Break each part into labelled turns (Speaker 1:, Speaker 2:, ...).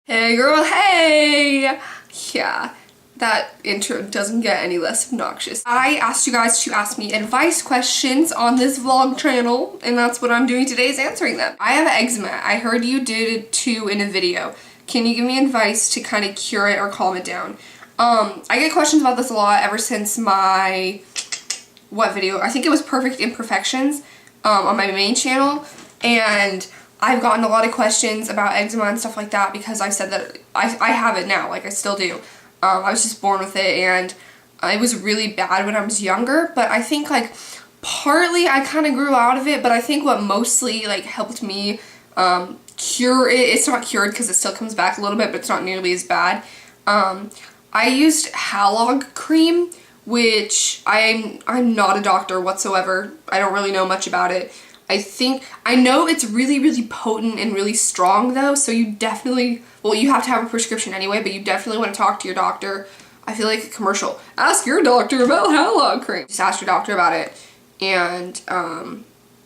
Speaker 1: Hey girl, hey! Yeah, that intro doesn't get any less obnoxious. I asked you guys to ask me advice questions on this vlog channel, and that's what I'm doing today, is answering them. I have eczema. I heard you did two in a video. Can you give me advice to kind of cure it or calm it down? I get questions about this a lot ever since my, what video? I think it was Perfect Imperfections on my main channel, and I've gotten a lot of questions about eczema and stuff like that because I said that I have it now, like I still do. I was just born with it, and it was really bad when I was younger, but I think like partly I kind of grew out of it, but I think what mostly like helped me cure it, it's not cured because it still comes back a little bit, but it's not nearly as bad. I used Halog cream, which I'm not a doctor whatsoever. I don't really know much about it. I know it's really, really potent and really strong though, so you definitely, well, you have to have a prescription anyway, but you definitely want to talk to your doctor. I feel like a commercial. Ask your doctor about Halog cream. Just ask your doctor about it, and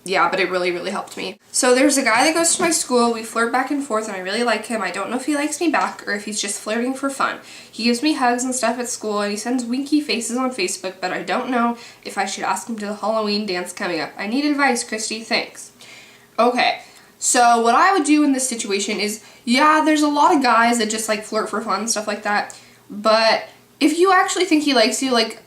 Speaker 1: yeah, but it really, really helped me. So there's a guy that goes to my school. We flirt back and forth, and I really like him. I don't know if he likes me back or if he's just flirting for fun. He gives me hugs and stuff at school, and he sends winky faces on Facebook, but I don't know if I should ask him to the Halloween dance coming up. I need advice, Christy. Thanks. Okay, so what I would do in this situation is, yeah, there's a lot of guys that just like flirt for fun and stuff like that, but if you actually think he likes you, like,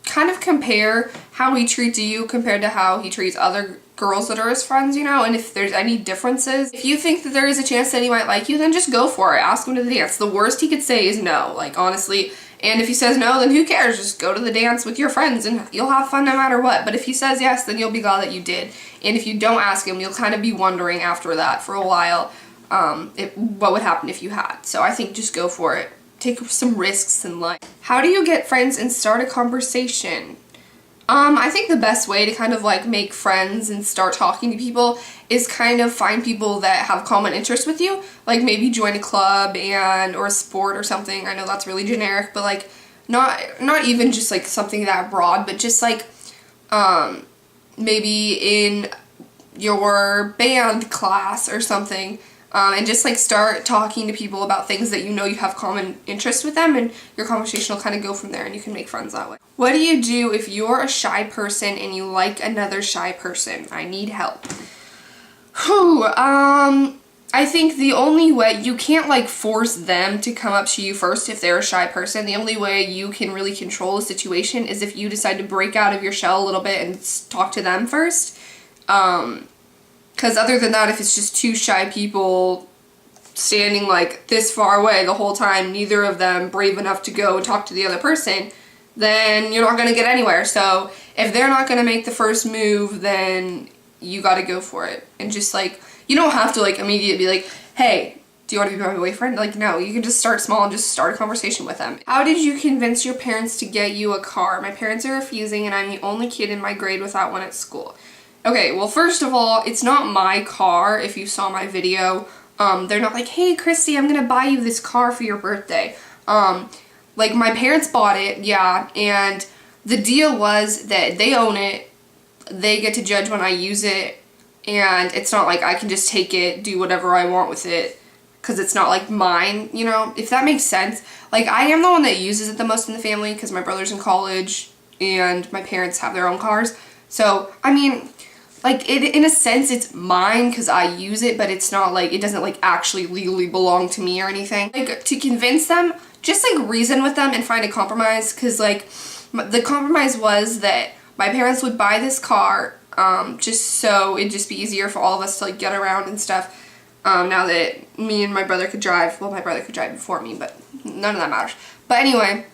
Speaker 1: kind of compare how he treats you compared to how he treats other girls that are his friends, you know, and if there's any differences. If you think that there is a chance that he might like you, then just go for it. Ask him to the dance. The worst he could say is no, like, honestly. And if he says no, then who cares? Just go to the dance with your friends and you'll have fun no matter what. But if he says yes, then you'll be glad that you did. And if you don't ask him, you'll kind of be wondering after that for a while what would happen if you had. So I think just go for it. Take some risks in life. How do you get friends and start a conversation? I think the best way to kind of like make friends and start talking to people is kind of find people that have common interests with you. Like maybe join a club or a sport or something. I know that's really generic, but like not even just like something that broad, but just like maybe in your band class or something. And just like start talking to people about things that you know you have common interests with them, and your conversation will kind of go from there and you can make friends that way. What do you do if you're a shy person and you like another shy person? I need help. Whew, I think the only way, you can't like force them to come up to you first if they're a shy person. The only way you can really control a situation is if you decide to break out of your shell a little bit and talk to them first. Because other than that, if it's just two shy people standing like this far away the whole time, neither of them brave enough to go and talk to the other person, then you're not going to get anywhere. So if they're not going to make the first move, then you got to go for it. And just like, you don't have to like immediately be like, hey, do you want to be my boyfriend? Like, no, you can just start small and just start a conversation with them. How did you convince your parents to get you a car? My parents are refusing, and I'm the only kid in my grade without one at school. Okay, well, first of all, it's not my car. If you saw my video, they're not like, hey, Christy, I'm gonna buy you this car for your birthday. Like, my parents bought it, yeah, and the deal was that they own it, they get to judge when I use it, and it's not like I can just take it, do whatever I want with it, because it's not like mine, you know, if that makes sense. Like, I am the one that uses it the most in the family because my brother's in college and my parents have their own cars. So, I mean, like, in a sense, it's mine because I use it, but it's not like, it doesn't like actually legally belong to me or anything. Like, to convince them, just like reason with them and find a compromise, because like, the compromise was that my parents would buy this car just so it'd just be easier for all of us to like get around and stuff. Now that me and my brother could drive, well, my brother could drive before me, but none of that matters. But anyway,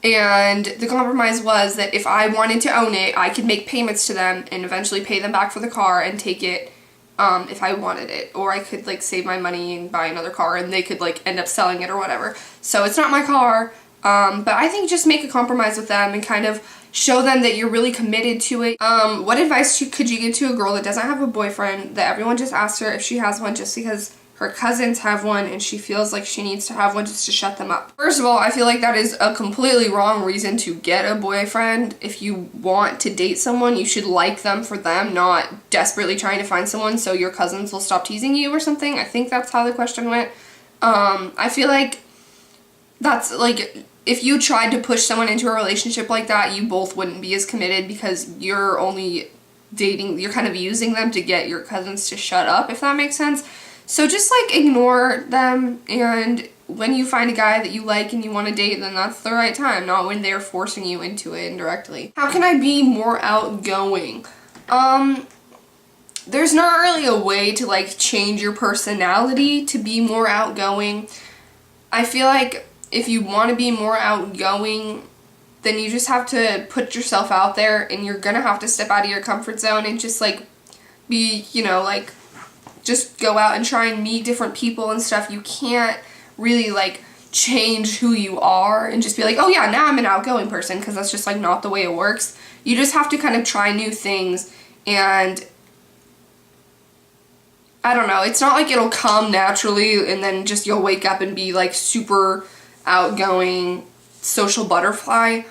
Speaker 1: and the compromise was that if I wanted to own it, I could make payments to them and eventually pay them back for the car and take it if I wanted it. Or I could like save my money and buy another car and they could like end up selling it or whatever. So it's not my car, but I think just make a compromise with them and kind of show them that you're really committed to it. What advice could you give to a girl that doesn't have a boyfriend, that everyone just asks her if she has one just because her cousins have one and she feels like she needs to have one just to shut them up? First of all, I feel like that is a completely wrong reason to get a boyfriend. If you want to date someone, you should like them for them, not desperately trying to find someone so your cousins will stop teasing you or something. I think that's how the question went. I feel like that's like, if you tried to push someone into a relationship like that, you both wouldn't be as committed because you're only dating, you're kind of using them to get your cousins to shut up, if that makes sense. So just like ignore them, and when you find a guy that you like and you want to date, then that's the right time, not when they're forcing you into it indirectly. How can I be more outgoing? There's not really a way to like change your personality to be more outgoing. I feel like if you want to be more outgoing, then you just have to put yourself out there, and you're gonna have to step out of your comfort zone and just like be, you know, like just go out and try and meet different people and stuff. You can't really like change who you are and just be like, oh yeah, now I'm an outgoing person, because that's just like not the way it works. You just have to kind of try new things, and I don't know, it's not like it'll come naturally and then just you'll wake up and be like super outgoing social butterfly.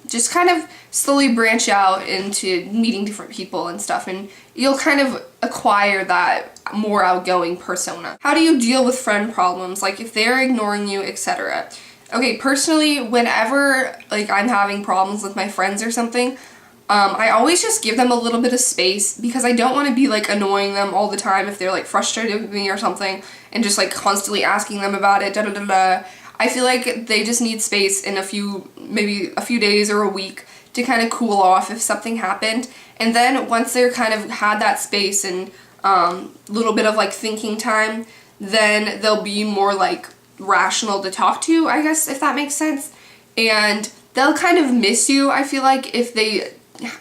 Speaker 1: Just kind of slowly branch out into meeting different people and stuff, and you'll kind of acquire that more outgoing persona. How do you deal with friend problems, like if they're ignoring you, etc.? Okay, personally, whenever like I'm having problems with my friends or something, I always just give them a little bit of space, because I don't want to be like annoying them all the time if they're like frustrated with me or something, and just like constantly asking them about it, I feel like they just need space in maybe a few days or a week to kind of cool off if something happened. And then once they're kind of had that space and little bit of like thinking time, then they'll be more like rational to talk to, I guess, if that makes sense. And they'll kind of miss you. I feel like if they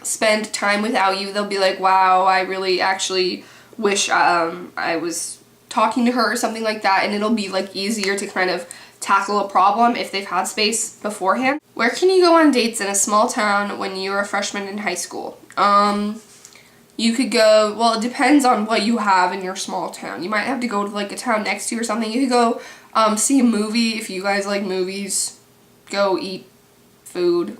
Speaker 1: spend time without you, they'll be like, wow, I really actually wish I was talking to her or something like that, and it'll be like easier to kind of tackle a problem if they've had space beforehand. Where can you go on dates in a small town when you're a freshman in high school? You could go, well, it depends on what you have in your small town. You might have to go to like a town next to you or something. You could go see a movie if you guys like movies. Go eat food.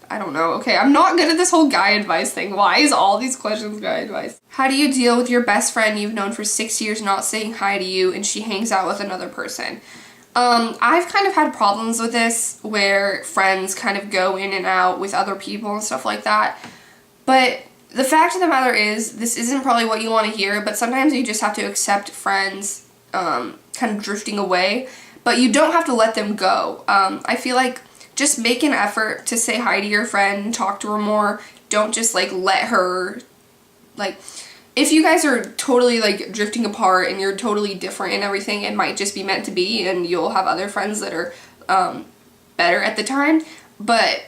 Speaker 1: I don't know. Okay, I'm not good at this whole guy advice thing. Why is all these questions guy advice? How do you deal with your best friend you've known for 6 years not saying hi to you and she hangs out with another person? I've kind of had problems with this, where friends kind of go in and out with other people and stuff like that. But the fact of the matter is, this isn't probably what you want to hear, but sometimes you just have to accept friends kind of drifting away, but you don't have to let them go. I feel like just make an effort to say hi to your friend and talk to her more. Don't just like let her, like, if you guys are totally like drifting apart and you're totally different and everything, it might just be meant to be, and you'll have other friends that are better at the time. But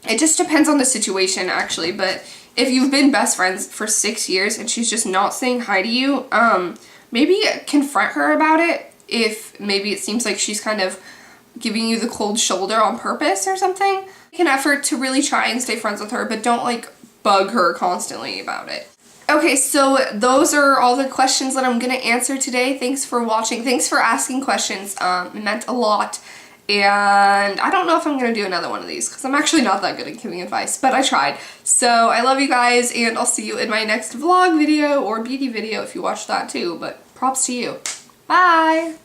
Speaker 1: it just depends on the situation, actually. But if you've been best friends for 6 years and she's just not saying hi to you, maybe confront her about it. If maybe it seems like she's kind of giving you the cold shoulder on purpose or something, make an effort to really try and stay friends with her, but don't like bug her constantly about it. Okay, so those are all the questions that I'm gonna answer today. Thanks for watching. Thanks for asking questions. It meant a lot. And I don't know if I'm gonna do another one of these, because I'm actually not that good at giving advice, but I tried. So I love you guys, and I'll see you in my next vlog video or beauty video if you watch that too, but props to you. Bye!